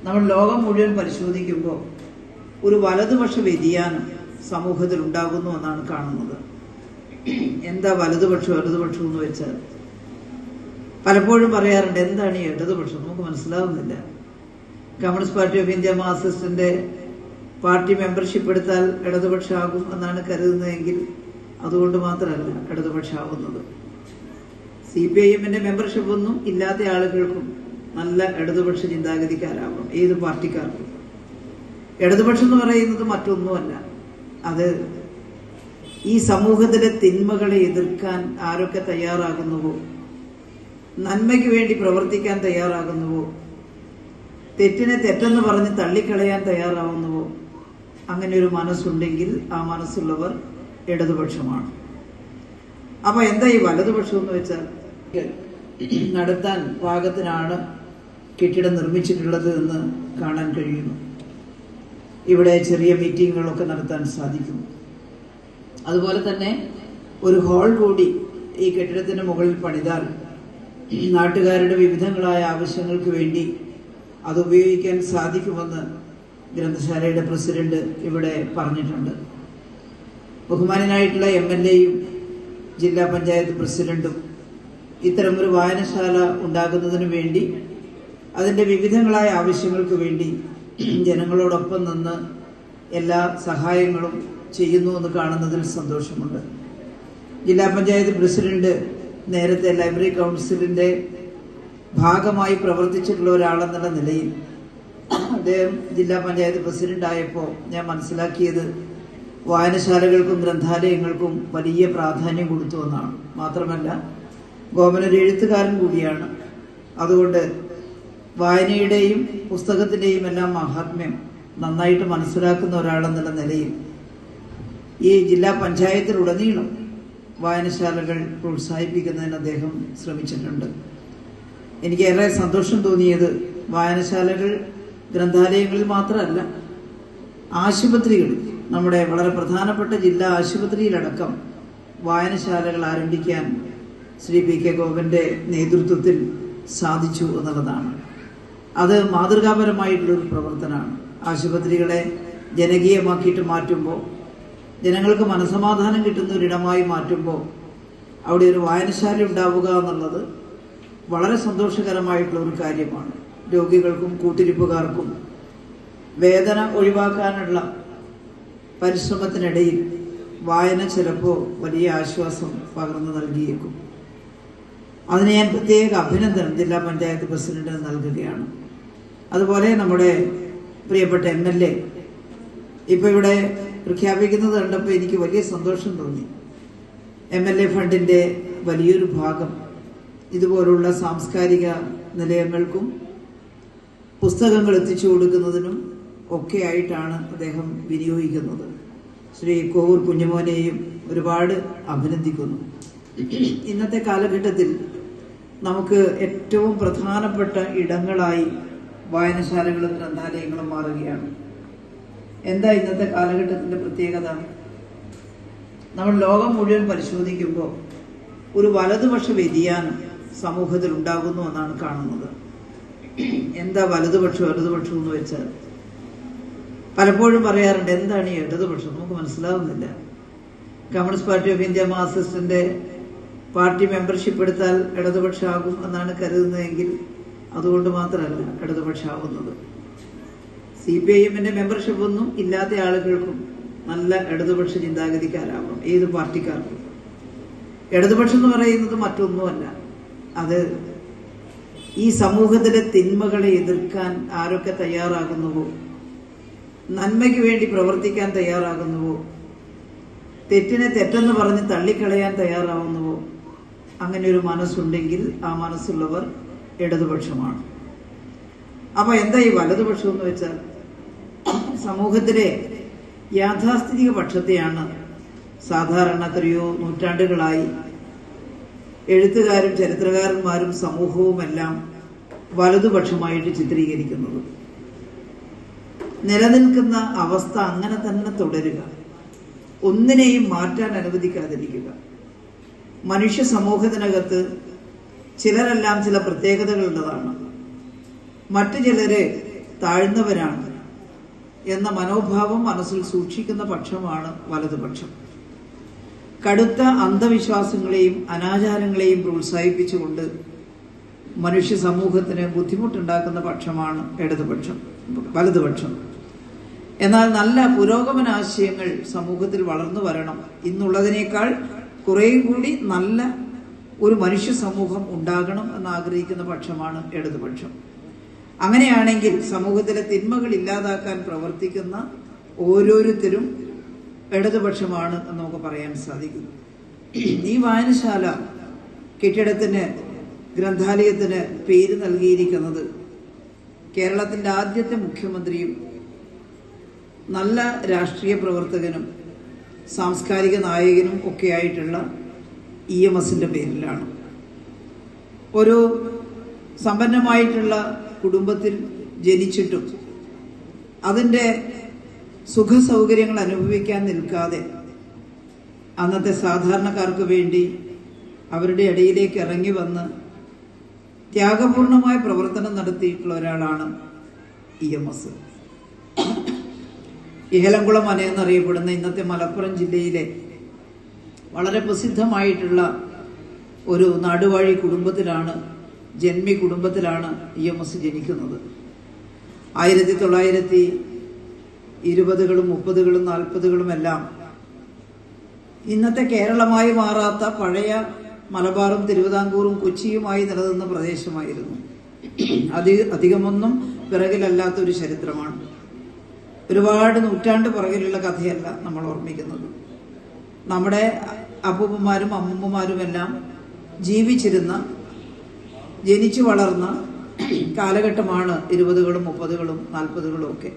നമ്മൾ ലോകം മുഴുവൻ പരിശോധിക്കുമ്പോൾ ഒരു വലതുപക്ഷ വ്യതിയാനം സമൂഹത്തിൽ ഉണ്ടാകുന്നു എന്നാണ് കാണുന്നത്. എന്താ വലതുപക്ഷം ഇടതുപക്ഷം എന്ന് വെച്ചാൽ പലപ്പോഴും പറയാറുണ്ട്, എന്താണ് ഈ ഇടതുപക്ഷം? നമുക്ക് മനസ്സിലാവുന്നില്ല. കമ്മ്യൂണിസ്റ്റ് പാർട്ടി ഓഫ് ഇന്ത്യ മാർക്സിസ്റ്റിന്റെ പാർട്ടി മെമ്പർഷിപ്പ് എടുത്താൽ ഇടതുപക്ഷമാകും എന്നാണ് കരുതുന്നതെങ്കിൽ അതുകൊണ്ട് മാത്രമല്ല ഇടതുപക്ഷമാവുന്നത്. CPIMന്റെ മെമ്പർഷിപ്പ് ഒന്നും ഇല്ലാത്ത ആളുകൾക്കും നല്ല ഇടതുപക്ഷ ചിന്താഗതിക്കാരാവണം, ഏത് പാർട്ടിക്കാർക്കും. ഇടതുപക്ഷം എന്ന് പറയുന്നത് മറ്റൊന്നുമല്ല, അത് ഈ സമൂഹത്തിലെ തിന്മകളെ എതിർക്കാൻ ആരൊക്കെ തയ്യാറാകുന്നുവോ, നന്മയ്ക്ക് വേണ്ടി പ്രവർത്തിക്കാൻ തയ്യാറാകുന്നുവോ, തെറ്റിനെ തെറ്റെന്ന് പറഞ്ഞ് തള്ളിക്കളയാൻ തയ്യാറാവുന്നുവോ, അങ്ങനെ ഒരു മനസ്സുണ്ടെങ്കിൽ ആ മനസ്സുള്ളവർ ഇടതുപക്ഷമാണ്. അപ്പൊ എന്താ ഈ വലതുപക്ഷം എന്ന് വെച്ചാൽ, നടത്താൻ പാകത്തിനാണ് കെട്ടിടം നിർമ്മിച്ചിട്ടുള്ളത് എന്ന് കാണാൻ കഴിയുന്നു. ഇവിടെ ചെറിയ മീറ്റിങ്ങുകളൊക്കെ നടത്താൻ സാധിക്കും. അതുപോലെ തന്നെ ഒരു ഹാൾ കൂടി ഈ കെട്ടിടത്തിന് മുകളിൽ പണിതാൽ നാട്ടുകാരുടെ വിവിധങ്ങളായ ആവശ്യങ്ങൾക്ക് വേണ്ടി അത് ഉപയോഗിക്കാൻ സാധിക്കുമെന്ന് ഗ്രന്ഥശാലയുടെ പ്രസിഡന്റ് ഇവിടെ പറഞ്ഞിട്ടുണ്ട്. ബഹുമാനനായിട്ടുള്ള MLAയും ജില്ലാ പഞ്ചായത്ത് പ്രസിഡന്റും ഇത്തരമൊരു വായനശാല ഉണ്ടാകുന്നതിന് വേണ്ടി അതിൻ്റെ വിവിധങ്ങളായ ആവശ്യങ്ങൾക്ക് വേണ്ടി ജനങ്ങളോടൊപ്പം നിന്ന് എല്ലാ സഹായങ്ങളും ചെയ്യുന്നു എന്ന് കാണുന്നതിൽ സന്തോഷമുണ്ട്. ജില്ലാ പഞ്ചായത്ത് പ്രസിഡന്റ് നേരത്തെ ലൈബ്രറി കൗൺസിലിന്റെ ഭാഗമായി പ്രവർത്തിച്ചിട്ടുള്ള ഒരാളെന്നുള്ള നിലയിൽ അദ്ദേഹം ജില്ലാ പഞ്ചായത്ത് പ്രസിഡന്റ് ആയപ്പോൾ ഞാൻ മനസ്സിലാക്കിയത് വായനശാലകൾക്കും ഗ്രന്ഥാലയങ്ങൾക്കും വലിയ പ്രാധാന്യം കൊടുത്തു എന്നാണ്. മാത്രമല്ല ഗോപൻ ഒരു എഴുത്തുകാരൻ കൂടിയാണ്. അതുകൊണ്ട് വായനയുടെയും പുസ്തകത്തിന്റെയും എല്ലാം മഹാത്മ്യം നന്നായിട്ട് മനസ്സിലാക്കുന്ന ഒരാളെന്നുള്ള നിലയിൽ ഈ ജില്ലാ പഞ്ചായത്തിലുടനീളം വായനശാലകൾ പ്രോത്സാഹിപ്പിക്കുന്നതിന് അദ്ദേഹം ശ്രമിച്ചിട്ടുണ്ട്. എനിക്ക് ഏറെ സന്തോഷം തോന്നിയത് വായനശാലകൾ ഗ്രന്ഥാലയങ്ങളിൽ മാത്രമല്ല, ആശുപത്രികളിൽ, നമ്മുടെ വളരെ പ്രധാനപ്പെട്ട ജില്ലാ ആശുപത്രിയിലടക്കം വായനശാലകൾ ആരംഭിക്കാൻ ശ്രീ PK ഗോപന്റെ നേതൃത്വത്തിൽ സാധിച്ചു എന്നുള്ളതാണ്. അത് മാതൃകാപരമായിട്ടുള്ളൊരു പ്രവർത്തനമാണ്. ആശുപത്രികളെ ജനകീയമാക്കിയിട്ട് മാറ്റുമ്പോൾ, ജനങ്ങൾക്ക് മനസമാധാനം കിട്ടുന്ന ഒരിടമായി മാറ്റുമ്പോൾ അവിടെ ഒരു വായനശാല ഉണ്ടാവുക എന്നുള്ളത് വളരെ സന്തോഷകരമായിട്ടുള്ള ഒരു കാര്യമാണ്. രോഗികൾക്കും കൂട്ടിരിപ്പുകാർക്കും വേദന ഒഴിവാക്കാനുള്ള പരിശ്രമത്തിനിടയിൽ വായന ചിലപ്പോൾ വലിയ ആശ്വാസം പകർന്നു നൽകിയേക്കും. അതിന് ഞാൻ പ്രത്യേക അഭിനന്ദനം ജില്ലാ പഞ്ചായത്ത് പ്രസിഡന്റിന് നൽകുകയാണ്. അതുപോലെ നമ്മുടെ പ്രിയപ്പെട്ട MLA ഇപ്പൊ ഇവിടെ പ്രഖ്യാപിക്കുന്നത് കണ്ടപ്പോൾ എനിക്ക് വലിയ സന്തോഷം തോന്നി. MLA ഫണ്ടിന്റെ വലിയൊരു ഭാഗം ഇതുപോലുള്ള സാംസ്കാരിക നിലയങ്ങൾക്കും പുസ്തകങ്ങൾ എത്തിച്ചു കൊടുക്കുന്നതിനും ഒക്കെ ആയിട്ടാണ് അദ്ദേഹം വിനിയോഗിക്കുന്നത്. ശ്രീ കോവൂർ കുഞ്ഞുമോനെയും ഒരുപാട് അഭിനന്ദിക്കുന്നു. ഇന്നത്തെ കാലഘട്ടത്തിൽ നമുക്ക് ഏറ്റവും പ്രധാനപ്പെട്ട ഇടങ്ങളായി വായനശാലകളും ഗ്രന്ഥാലയങ്ങളും മാറുകയാണ്. എന്താ ഇന്നത്തെ കാലഘട്ടത്തിന്റെ പ്രത്യേകത? നമ്മൾ ലോകം മുഴുവൻ പരിശോധിക്കുമ്പോൾ ഒരു വലതുപക്ഷ വ്യതിയാനം സമൂഹത്തിൽ ഉണ്ടാകുന്നു എന്നാണ് കാണുന്നത്. എന്താ വലതുപക്ഷം ഇടതുപക്ഷം എന്ന് വെച്ചാൽ പലപ്പോഴും പറയാറുണ്ട്, എന്താണ് ഈ ഇടതുപക്ഷം? നമുക്ക് മനസ്സിലാവുന്നില്ല. കമ്മ്യൂണിസ്റ്റ് പാർട്ടി ഓഫ് ഇന്ത്യ മാർക്സിസ്റ്റിന്റെ പാർട്ടി മെമ്പർഷിപ്പ് എടുത്താൽ ഇടതുപക്ഷമാകും എന്നാണ് കരുതുന്നതെങ്കിൽ അതുകൊണ്ട് മാത്രമല്ല ഇടതുപക്ഷമാവുന്നത്. CPIMന്റെ മെമ്പർഷിപ്പ് ഒന്നും ഇല്ലാത്ത ആളുകൾക്കും നല്ല ഇടതുപക്ഷ ചിന്താഗതിക്കാരാവണം, ഏത് പാർട്ടിക്കാർക്കും. ഇടതുപക്ഷം എന്ന് പറയുന്നത് മറ്റൊന്നുമല്ല, അത് ഈ സമൂഹത്തിലെ തിന്മകളെ എതിർക്കാൻ ആരൊക്കെ തയ്യാറാകുന്നുവോ, നന്മയ്ക്ക് വേണ്ടി പ്രവർത്തിക്കാൻ തയ്യാറാകുന്നുവോ, തെറ്റിനെ തെറ്റെന്ന് പറഞ്ഞ് തള്ളിക്കളയാൻ തയ്യാറാവുന്നുവോ, അങ്ങനെ ഒരു മനസ്സുണ്ടെങ്കിൽ ആ മനസ്സുള്ളവർ ഇടതുപക്ഷമാണ്. അപ്പൊ എന്താ ഈ വലതുപക്ഷം എന്ന് വെച്ചാൽ, സമൂഹത്തിലെ യാഥാസ്ഥിതിക പക്ഷത്തെയാണ് സാധാരണ എത്രയോ നൂറ്റാണ്ടുകളായി എഴുത്തുകാരും ചരിത്രകാരന്മാരും സമൂഹവുമെല്ലാം വലതുപക്ഷമായിട്ട് ചിത്രീകരിക്കുന്നത്. നിലനിൽക്കുന്ന അവസ്ഥ അങ്ങനെ തന്നെ തുടരുക, ഒന്നിനെയും മാറ്റാൻ അനുവദിക്കാതിരിക്കുക. മനുഷ്യ സമൂഹത്തിനകത്ത് ചിലരെല്ലാം ചില പ്രത്യേകതകളുള്ളതാണ്. മറ്റു ചിലര് താഴ്ന്നവരാണ് എന്ന മനോഭാവം മനസ്സിൽ സൂക്ഷിക്കുന്ന പക്ഷമാണ് വലതുപക്ഷം. കടുത്ത അന്ധവിശ്വാസങ്ങളെയും അനാചാരങ്ങളെയും പ്രോത്സാഹിപ്പിച്ചുകൊണ്ട് മനുഷ്യ സമൂഹത്തിന് ബുദ്ധിമുട്ടുണ്ടാക്കുന്ന പക്ഷമാണ് വലതുപക്ഷം. എന്നാൽ നല്ല പുരോഗമനാശയങ്ങൾ സമൂഹത്തിൽ വളർന്നു വരണം, ഇന്നുള്ളതിനേക്കാൾ കുറേയും കൂടി നല്ല ഒരു മനുഷ്യ സമൂഹം ഉണ്ടാകണം എന്നാഗ്രഹിക്കുന്ന പക്ഷമാണ് ഇടതുപക്ഷം. അങ്ങനെയാണെങ്കിൽ സമൂഹത്തിലെ തിന്മകൾ ഇല്ലാതാക്കാൻ പ്രവർത്തിക്കുന്ന ഓരോരുത്തരും ഇടതുപക്ഷമാണ് എന്ന് നമുക്ക് പറയാൻ സാധിക്കും. ഈ വായനശാല കെട്ടിടത്തിന്, ഗ്രന്ഥാലയത്തിന് പേര് നൽകിയിരിക്കുന്നത് കേരളത്തിന്റെ ആദ്യത്തെ മുഖ്യമന്ത്രിയും നല്ല രാഷ്ട്രീയ പ്രവർത്തകനും സാംസ്കാരിക നായകനും ഒക്കെ ആയിട്ടുള്ള EMSന്റെ പേരിലാണ്. ഒരു സമ്പന്നമായിട്ടുള്ള കുടുംബത്തിൽ ജനിച്ചിട്ടും അതിൻ്റെ സുഖസൗകര്യങ്ങൾ അനുഭവിക്കാൻ നിൽക്കാതെ അന്നത്തെ സാധാരണക്കാർക്ക് വേണ്ടി അവരുടെ ഇടയിലേക്ക് ഇറങ്ങി വന്ന് ത്യാഗപൂർണമായ പ്രവർത്തനം നടത്തിയിട്ടുള്ള ഒരാളാണ് EMS. ഇഹലംകുളം മന എന്നറിയപ്പെടുന്ന ഇന്നത്തെ മലപ്പുറം ജില്ലയിലെ വളരെ പ്രസിദ്ധമായിട്ടുള്ള ഒരു നാടുവാഴി കുടുംബത്തിലാണ്, ജന്മി കുടുംബത്തിലാണ് EMS ജനിക്കുന്നത്. 1920കളും 30കളും 40കളും എല്ലാം ഇന്നത്തെ കേരളമായി മാറാത്ത പഴയ മലബാറും തിരുവിതാംകൂറും കൊച്ചിയുമായി നിലനിന്ന പ്രദേശമായിരുന്നു. അധികമൊന്നും പിറകിലല്ലാത്ത ഒരു ചരിത്രമാണ്. ഒരുപാട് നൂറ്റാണ്ട് പുറകിലുള്ള കഥയല്ല നമ്മൾ ഓർമ്മിക്കുന്നത്. നമ്മുടെ അപ്പൂപ്പന്മാരും അമ്മൂമ്മമാരുമെല്ലാം ജീവിച്ചിരുന്ന, ജനിച്ചു വളർന്ന കാലഘട്ടമാണ് 20കളും 30കളും 40കളും ഒക്കെ.